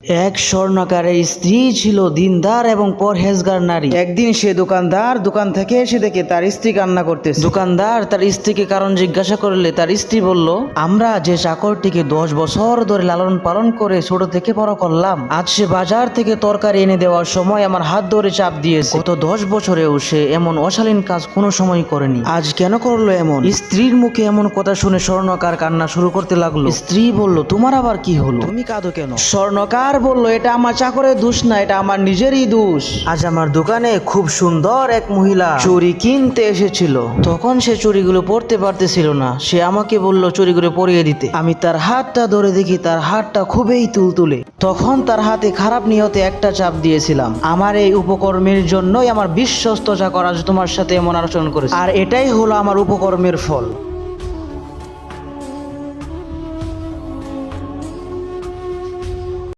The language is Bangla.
এক স্বর্ণকারের স্ত্রী ছিল দিনদার এবং পরহেজগার নারী। একদিন সে দোকান থেকে এসে দেখে তার স্ত্রী কান্না করতেছে। দোকানদার তার স্ত্রীকে কারণ জিজ্ঞাসা করলে তার স্ত্রী বলল, আমরা যে চাকরটিকে 10 বছর ধরে লালন পালন করে ছোট থেকে বড় করলাম, আজ সে বাজার থেকে তরকারি এনে দেওয়ার সময় আমার হাত ধরে চাপ দিয়েছে। গত 10 বছরেও সে এমন অশালীন কাজ কোনো সময় করেনি, আজ কেন করলো এমন? স্ত্রীর মুখে এমন কথা শুনে স্বর্ণকার কান্না শুরু করতে লাগলো। স্ত্রী বলল, তোমার আবার কি হলো, তুমি কাঁদো কেন? স্বর্ণকার বলল, এটা আমার চাকরের দোষ না, এটা আমার নিজেরই দোষ। আজ আমার দোকানে খুব সুন্দর এক মহিলা চুড়ি কিনতে এসেছিল। তখন সে চুড়িগুলো পরতে পারতেছিল না। সে আমাকে বলল চুড়িগুলো পরিয়ে দিতে। আমি তার হাতটা ধরে দেখি তার হাতটা খুবই তুলতুলে। তখন তার হাতে খারাপ নিয়তে একটা চাপ দিয়েছিলাম। আমার এই উপকর্মের জন্যই আমার বিশ্বস্ত চাকর আজ তোমার সাথে এমন আচরণ করেছে, আর এটাই হলো আমার উপকর্মের ফল।